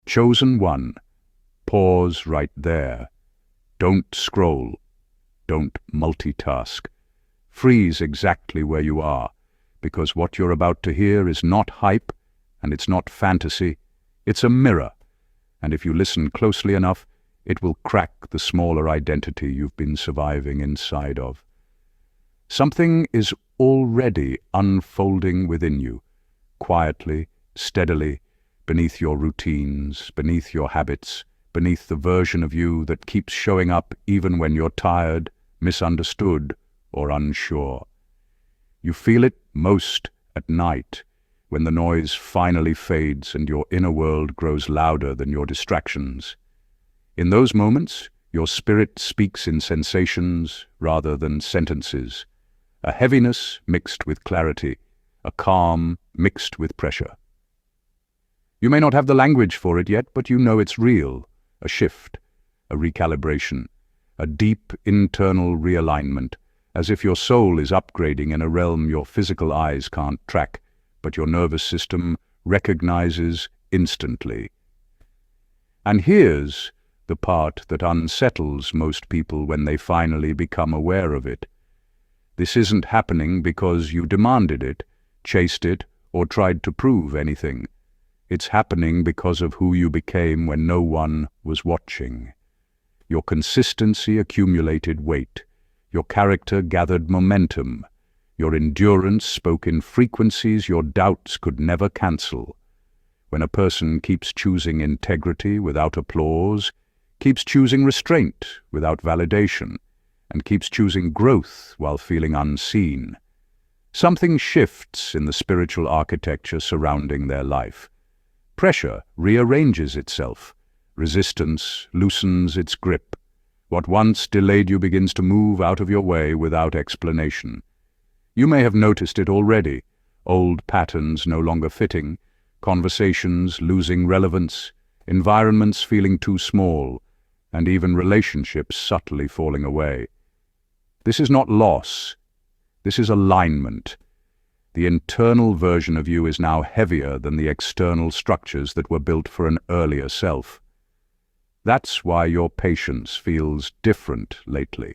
Chosen one, pause right there. Don't scroll. Don't multitask. Freeze exactly where you are, because what you're about to hear is not hype, and it's not fantasy. It's a mirror, and if you listen closely enough, it will crack the smaller identity you've been surviving inside of. Something is already unfolding within you, quietly, steadily, beneath your routines, beneath your habits, beneath the version of you that keeps showing up even when you're tired, misunderstood, or unsure. You feel it most at night, when the noise finally fades and your inner world grows louder than your distractions. In those moments, your spirit speaks in sensations rather than sentences, a heaviness mixed with clarity, a calm mixed with pressure. You may not have the language for it yet, but you know it's real, a shift, a recalibration, a deep internal realignment, as if your soul is upgrading in a realm your physical eyes can't track, but your nervous system recognizes instantly. And here's the part that unsettles most people when they finally become aware of it. This isn't happening because you demanded it, chased it, or tried to prove anything. It's happening because of who you became when no one was watching. Your consistency accumulated weight. Your character gathered momentum. Your endurance spoke in frequencies your doubts could never cancel. When a person keeps choosing integrity without applause, keeps choosing restraint without validation, and keeps choosing growth while feeling unseen, something shifts in the spiritual architecture surrounding their life. Pressure rearranges itself. Resistance loosens its grip. What once delayed you begins to move out of your way without explanation. You may have noticed it already, old patterns no longer fitting, conversations losing relevance, environments feeling too small, and even relationships subtly falling away. This is not loss. This is alignment. The internal version of you is now heavier than the external structures that were built for an earlier self. That's why your patience feels different lately.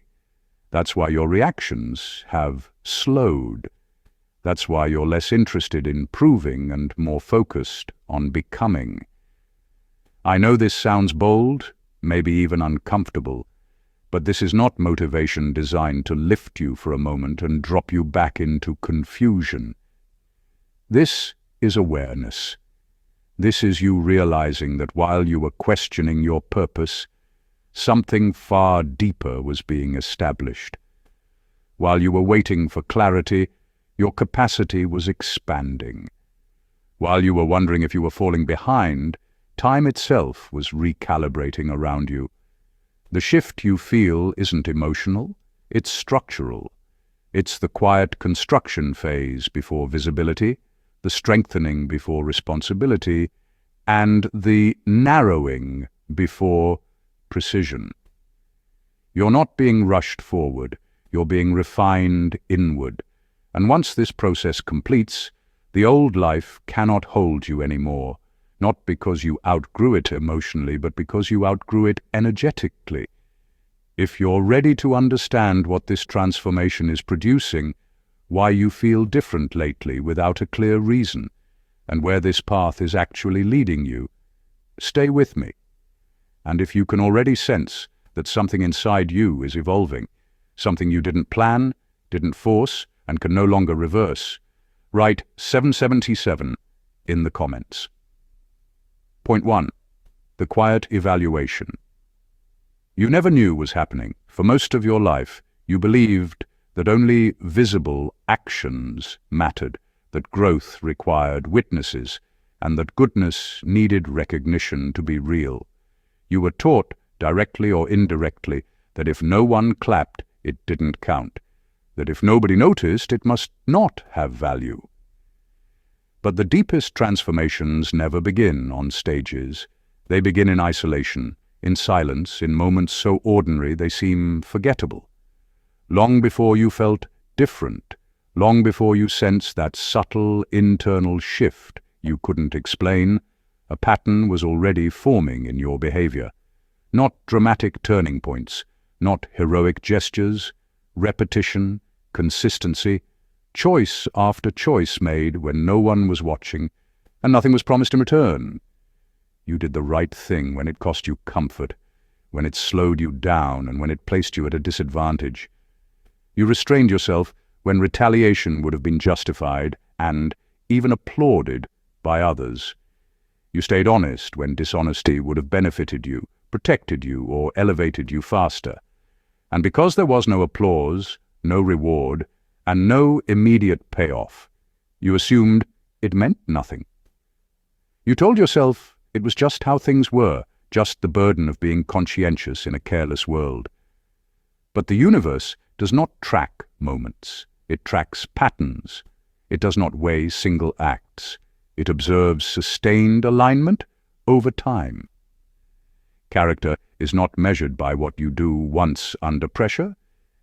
That's why your reactions have slowed. That's why you're less interested in proving and more focused on becoming. I know this sounds bold, maybe even uncomfortable, but this is not motivation designed to lift you for a moment and drop you back into confusion. This is awareness. This is you realizing that while you were questioning your purpose, something far deeper was being established. While you were waiting for clarity, your capacity was expanding. While you were wondering if you were falling behind, time itself was recalibrating around you. The shift you feel isn't emotional, it's structural. It's the quiet construction phase before visibility, the strengthening before responsibility, and the narrowing before precision. You're not being rushed forward, you're being refined inward. And once this process completes, the old life cannot hold you anymore. Not because you outgrew it emotionally, but because you outgrew it energetically. If you're ready to understand what this transformation is producing, why you feel different lately without a clear reason, and where this path is actually leading you, stay with me. And if you can already sense that something inside you is evolving, something you didn't plan, didn't force, and can no longer reverse, write 777 in the comments. Point 1. The quiet evaluation. You never knew was happening. For most of your life, you believed that only visible actions mattered, that growth required witnesses, and that goodness needed recognition to be real. You were taught, directly or indirectly, that if no one clapped, it didn't count, that if nobody noticed, it must not have value. But the deepest transformations never begin on stages. They begin in isolation, in silence, in moments so ordinary they seem forgettable. Long before you felt different, long before you sensed that subtle internal shift you couldn't explain, A pattern was already forming in your behavior. Not dramatic turning points, not heroic gestures, repetition, consistency, choice after choice made when no one was watching and nothing was promised in return. You did the right thing when it cost you comfort, when it slowed you down and when it placed you at a disadvantage. You restrained yourself when retaliation would have been justified and even applauded by others. You stayed honest when dishonesty would have benefited you, protected you, or elevated you faster. And because there was no applause, no reward, and no immediate payoff, you assumed it meant nothing. You told yourself it was just how things were, just the burden of being conscientious in a careless world. But the universe does not track moments. It tracks patterns. It does not weigh single acts. It observes sustained alignment over time. Character is not measured by what you do once under pressure.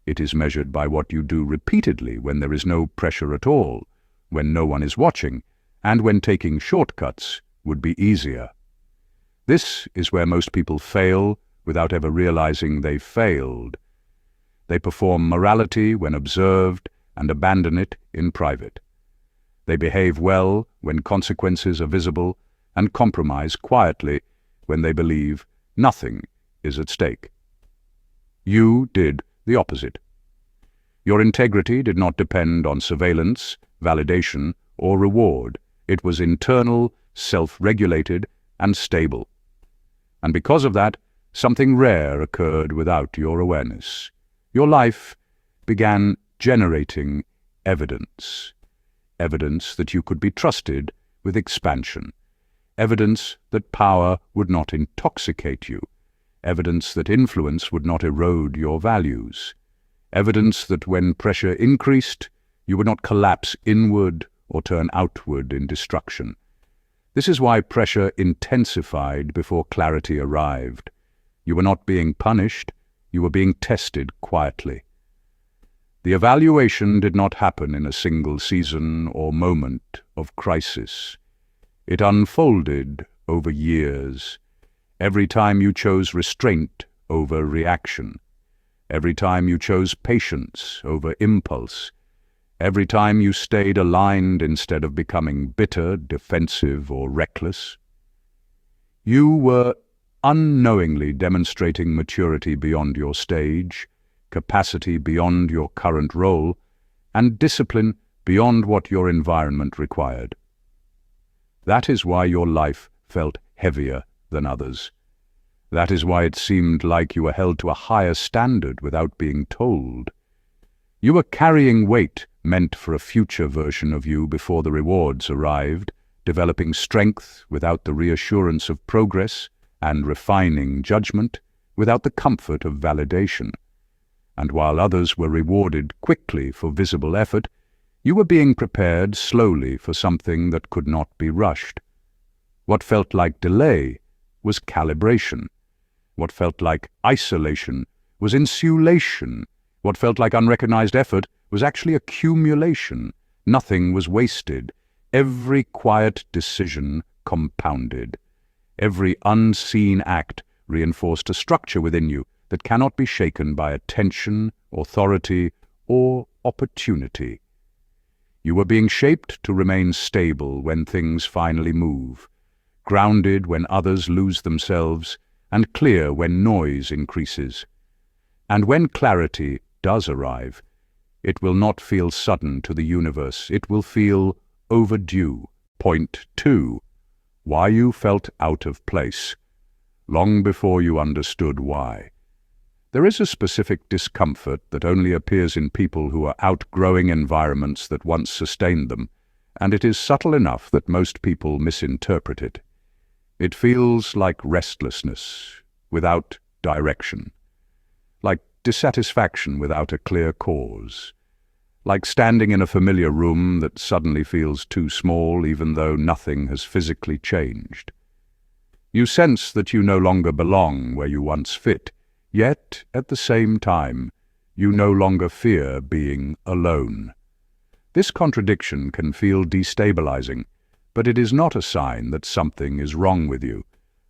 It is measured by what you do repeatedly when there is no pressure at all, when no one is watching, and when taking shortcuts would be easier. This is where most people fail without ever realizing they failed. They perform morality when observed and abandon it in private. They behave well when consequences are visible and compromise quietly when they believe nothing is at stake. You did the opposite. Your integrity did not depend on surveillance, validation, or reward. It was internal, self-regulated, and stable. And because of that, something rare occurred without your awareness. Your life began generating evidence. Evidence that you could be trusted with expansion. Evidence that power would not intoxicate you. Evidence that influence would not erode your values. Evidence that when pressure increased, you would not collapse inward or turn outward in destruction. This is why pressure intensified before clarity arrived. You were not being punished, you were being tested quietly. The evaluation did not happen in a single season or moment of crisis. It unfolded over years. Every time you chose restraint over reaction. Every time you chose patience over impulse. Every time you stayed aligned instead of becoming bitter, defensive, or reckless. You were unknowingly demonstrating maturity beyond your stage, capacity beyond your current role, and discipline beyond what your environment required. That is why your life felt heavier than others. That is why it seemed like you were held to a higher standard without being told. You were carrying weight meant for a future version of you before the rewards arrived, developing strength without the reassurance of progress, and refining judgment without the comfort of validation. And while others were rewarded quickly for visible effort, you were being prepared slowly for something that could not be rushed. What felt like delay was calibration. What felt like isolation was insulation. What felt like unrecognized effort was actually accumulation. Nothing was wasted. Every quiet decision compounded. Every unseen act reinforced a structure within you that cannot be shaken by attention, authority, or opportunity. You were being shaped to remain stable when things finally move, grounded when others lose themselves, and clear when noise increases. And when clarity does arrive, it will not feel sudden to the universe. It will feel overdue. Point 2. Why you felt out of place, long before you understood why. There is a specific discomfort that only appears in people who are outgrowing environments that once sustained them, and it is subtle enough that most people misinterpret it. It feels like restlessness without direction, like dissatisfaction without a clear cause, like standing in a familiar room that suddenly feels too small even though nothing has physically changed. You sense that you no longer belong where you once fit, yet, at the same time, you no longer fear being alone. This contradiction can feel destabilizing, But it is not a sign that something is wrong with you.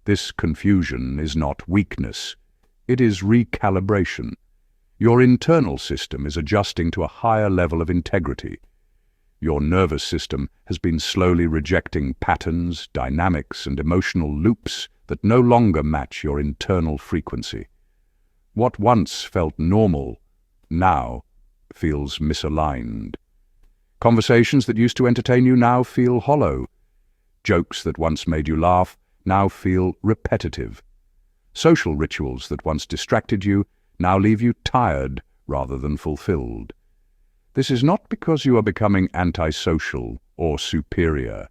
This confusion is not weakness. It is recalibration. Your internal system is adjusting to a higher level of integrity. Your nervous system has been slowly rejecting patterns, dynamics, and emotional loops that no longer match your internal frequency. What once felt normal now feels misaligned. Conversations that used to entertain you now feel hollow. Jokes that once made you laugh now feel repetitive. Social rituals that once distracted you now leave you tired rather than fulfilled. This is not because you are becoming antisocial or superior.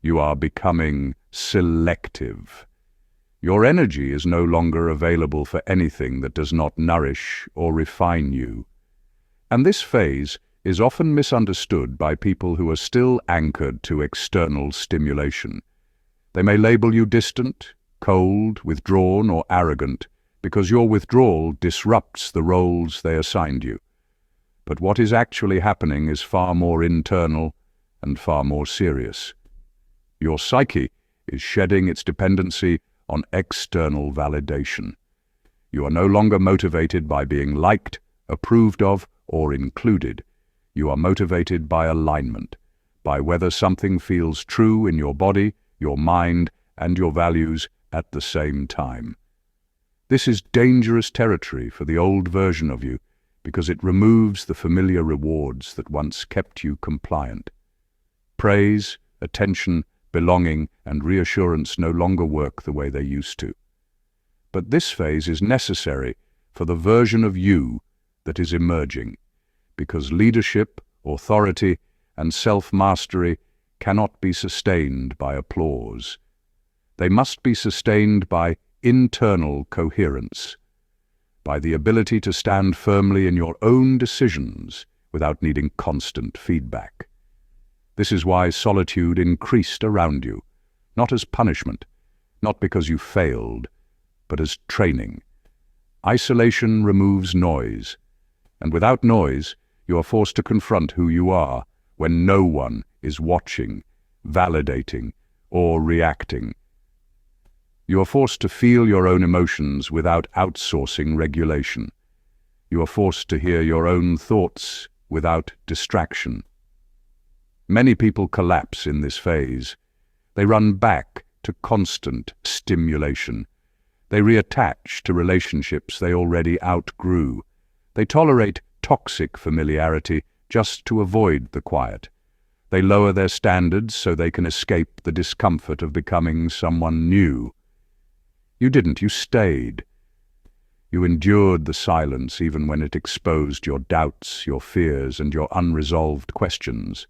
You are becoming selective. Your energy is no longer available for anything that does not nourish or refine you. And this phase is often misunderstood by people who are still anchored to external stimulation. They may label you distant, cold, withdrawn, or arrogant because your withdrawal disrupts the roles they assigned you. But what is actually happening is far more internal and far more serious. Your psyche is shedding its dependency on external validation. You are no longer motivated by being liked, approved of, or included. You are motivated by alignment, by whether something feels true in your body, your mind, and your values at the same time. This is dangerous territory for the old version of you because it removes the familiar rewards that once kept you compliant. Praise, attention, belonging, and reassurance no longer work the way they used to. But this phase is necessary for the version of you that is emerging, because leadership, authority, and self-mastery cannot be sustained by applause. They must be sustained by internal coherence, by the ability to stand firmly in your own decisions without needing constant feedback. This is why solitude increased around you, not as punishment, not because you failed, but as training. Isolation removes noise, and without noise, you are forced to confront who you are when no one is watching, validating, or reacting. You are forced to feel your own emotions without outsourcing regulation. You are forced to hear your own thoughts without distraction. Many people collapse in this phase. They run back to constant stimulation. They reattach to relationships they already outgrew. They tolerate toxic familiarity just to avoid the quiet. They lower their standards so they can escape the discomfort of becoming someone new. You didn't, you stayed. You endured the silence even when it exposed your doubts, your fears, and your unresolved questions.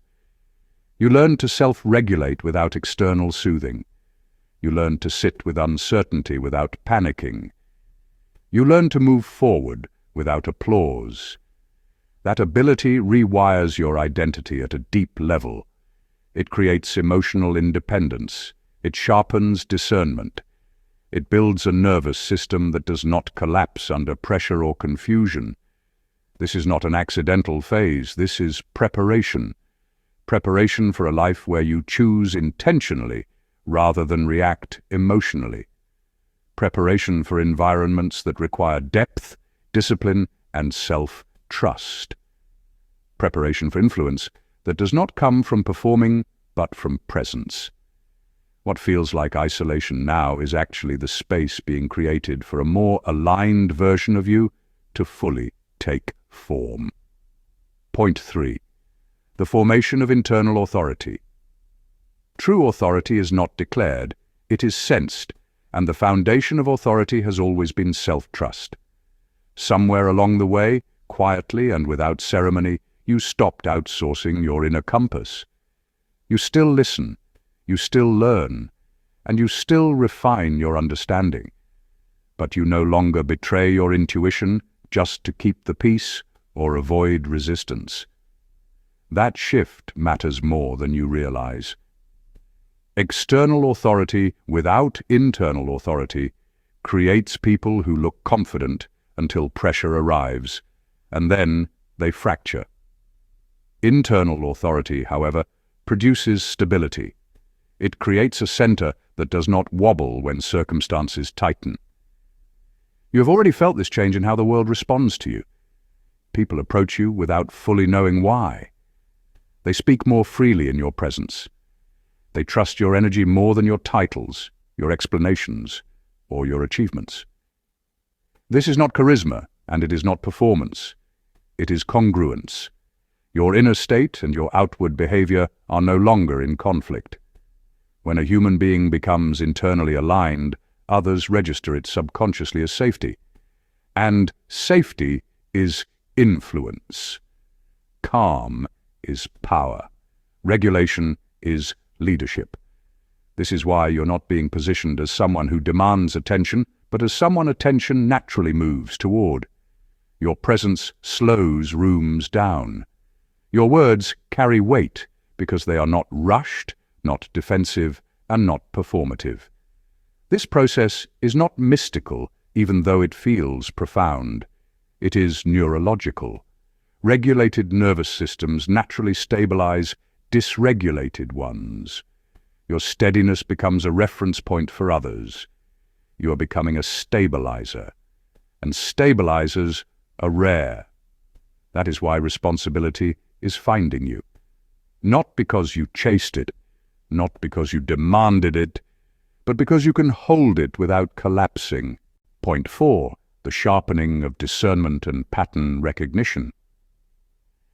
You learned to self-regulate without external soothing. You learned to sit with uncertainty without panicking. You learned to move forward without applause. That ability rewires your identity at a deep level. It creates emotional independence. It sharpens discernment. It builds a nervous system that does not collapse under pressure or confusion. This is not an accidental phase. This is preparation. Preparation for a life where you choose intentionally rather than react emotionally. Preparation for environments that require depth, discipline, and self-trust. Preparation for influence that does not come from performing but from presence. What feels like isolation now is actually the space being created for a more aligned version of you to fully take form. Point 3. The formation of internal authority. True authority is not declared, it is sensed, and the foundation of authority has always been self-trust. Somewhere along the way, quietly and without ceremony, you stopped outsourcing your inner compass. You still listen, you still learn, and you still refine your understanding. But you no longer betray your intuition just to keep the peace or avoid resistance. That shift matters more than you realize. External authority without internal authority creates people who look confident until pressure arrives, and then they fracture. Internal authority, however, produces stability. It creates a center that does not wobble when circumstances tighten. You have already felt this change in how the world responds to you. People approach you without fully knowing why. They speak more freely in your presence. They trust your energy more than your titles, your explanations, or your achievements. This is not charisma, and it is not performance. It is congruence. Your inner state and your outward behavior are no longer in conflict. When a human being becomes internally aligned, others register it subconsciously as safety. And safety is influence. Calm is power. Regulation is leadership. This is why you're not being positioned as someone who demands attention, but as someone attention naturally moves toward. Your presence slows rooms down. Your words carry weight because they are not rushed, not defensive, and not performative. This process is not mystical, even though it feels profound. It is neurological. Regulated nervous systems naturally stabilize dysregulated ones. Your steadiness becomes a reference point for others. You are becoming a stabilizer, and stabilizers are rare. That is why responsibility is finding you. Not because you chased it, not because you demanded it, but because you can hold it without collapsing. Point 4, the sharpening of discernment and pattern recognition.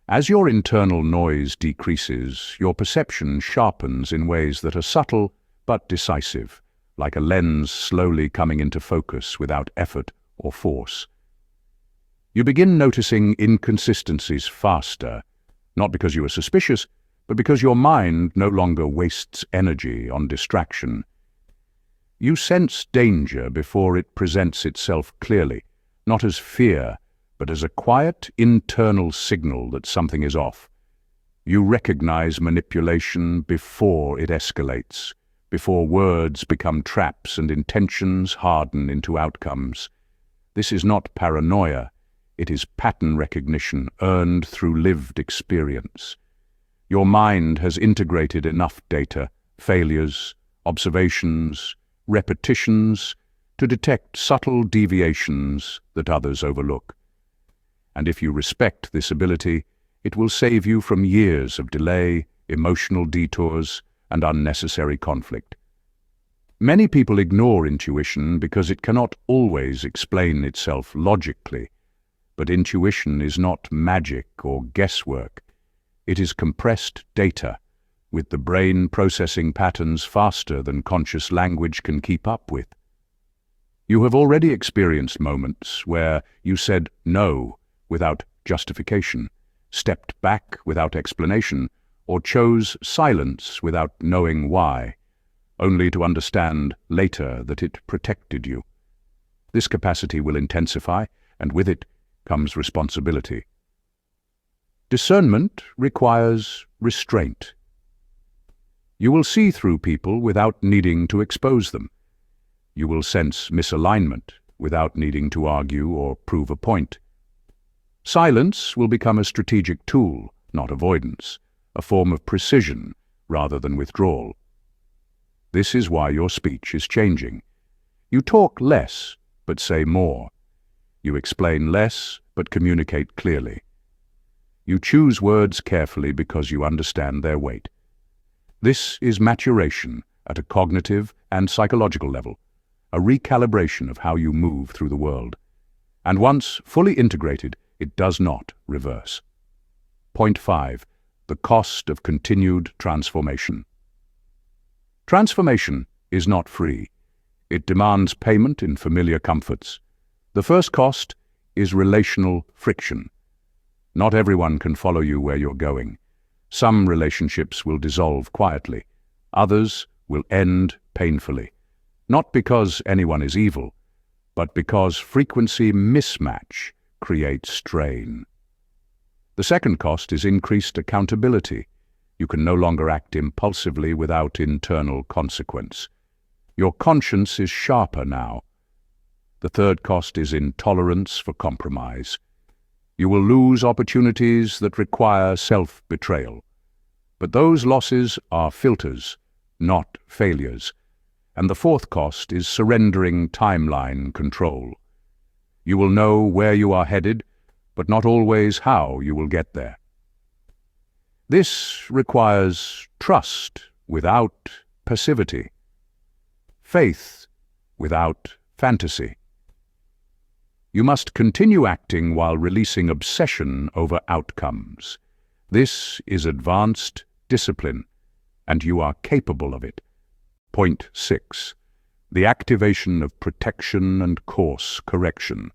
As your internal noise decreases, your perception sharpens in ways that are subtle but decisive, like a lens slowly coming into focus without effort or force. You begin noticing inconsistencies faster, not because you are suspicious, but because your mind no longer wastes energy on distraction. You sense danger before it presents itself clearly, not as fear, but as a quiet internal signal that something is off. You recognize manipulation before it escalates, before words become traps and intentions harden into outcomes. This is not paranoia, it is pattern recognition earned through lived experience. Your mind has integrated enough data, failures, observations, repetitions, to detect subtle deviations that others overlook. And if you respect this ability, it will save you from years of delay, emotional detours, and unnecessary conflict. Many people ignore intuition because it cannot always explain itself logically. But intuition is not magic or guesswork. It is compressed data, with the brain processing patterns faster than conscious language can keep up with. You have already experienced moments where you said no without justification, stepped back without explanation, or chose silence without knowing why, only to understand later that it protected you. This capacity will intensify, and with it comes responsibility. Discernment requires restraint. You will see through people without needing to expose them. You will sense misalignment without needing to argue or prove a point. Silence will become a strategic tool, not avoidance, a form of precision rather than withdrawal. This is why your speech is changing. You talk less, but say more. You explain less, but communicate clearly. You choose words carefully because you understand their weight. This is maturation at a cognitive and psychological level, a recalibration of how you move through the world. And once fully integrated, it does not reverse. Point 5. The cost of continued transformation. Transformation is not free. It demands payment in familiar comforts. The first cost is relational friction. Not everyone can follow you where you're going. Some relationships will dissolve quietly. Others will end painfully. Not because anyone is evil, but because frequency mismatch creates strain. The second cost is increased accountability. You can no longer act impulsively without internal consequence. Your conscience is sharper now. The third cost is intolerance for compromise. You will lose opportunities that require self-betrayal. But those losses are filters, not failures. And the fourth cost is surrendering timeline control. You will know where you are headed, but not always how you will get there. This requires trust without passivity, faith without fantasy. You must continue acting while releasing obsession over outcomes. This is advanced discipline, and you are capable of it. Point 6. The activation of protection and course correction.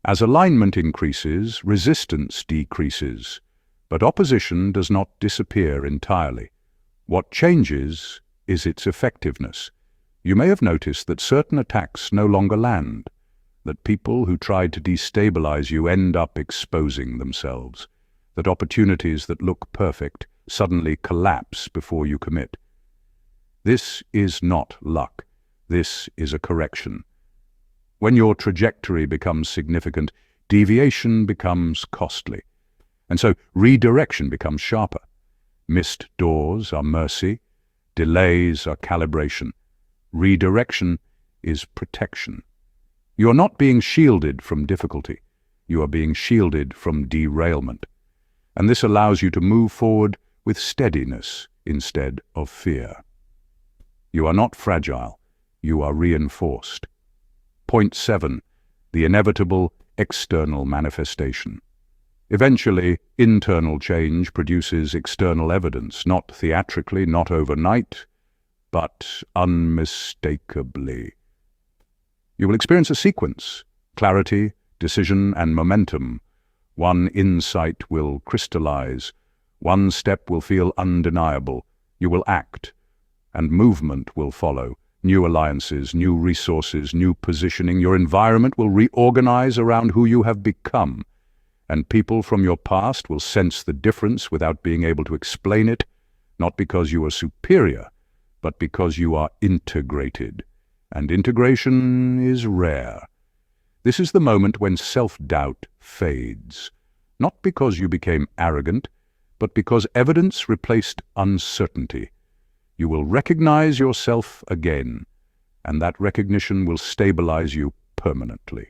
As alignment increases, resistance decreases, but opposition does not disappear entirely. What changes is its effectiveness. You may have noticed that certain attacks no longer land, that people who tried to destabilize you end up exposing themselves, that opportunities that look perfect suddenly collapse before you commit. This is not luck. This is a correction. When your trajectory becomes significant, deviation becomes costly. And so redirection becomes sharper. Missed doors are mercy. Delays are calibration. Redirection is protection. You are not being shielded from difficulty. You are being shielded from derailment. And this allows you to move forward with steadiness instead of fear. You are not fragile. You are reinforced. Point 7. The inevitable external manifestation. Eventually, internal change produces external evidence, not theatrically, not overnight, but unmistakably. You will experience a sequence: clarity, decision, and momentum. One insight will crystallize. One step will feel undeniable. You will act, and movement will follow. New alliances, new resources, new positioning. Your environment will reorganize around who you have become, and people from your past will sense the difference without being able to explain it, not because you are superior, but because you are integrated. And integration is rare. This is the moment when self-doubt fades, not because you became arrogant, but because evidence replaced uncertainty. You will recognize yourself again, and that recognition will stabilize you permanently.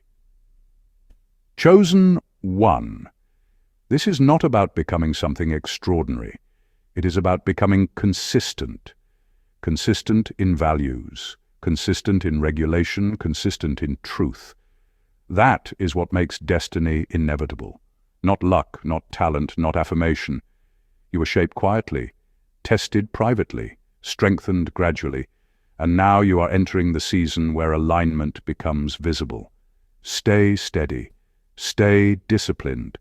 Chosen one. This is not about becoming something extraordinary. It is about becoming consistent. Consistent in values, consistent in regulation, consistent in truth. That is what makes destiny inevitable. Not luck, not talent, not affirmation. You were shaped quietly, tested privately, strengthened gradually, and now you are entering the season where alignment becomes visible. Stay steady, stay disciplined,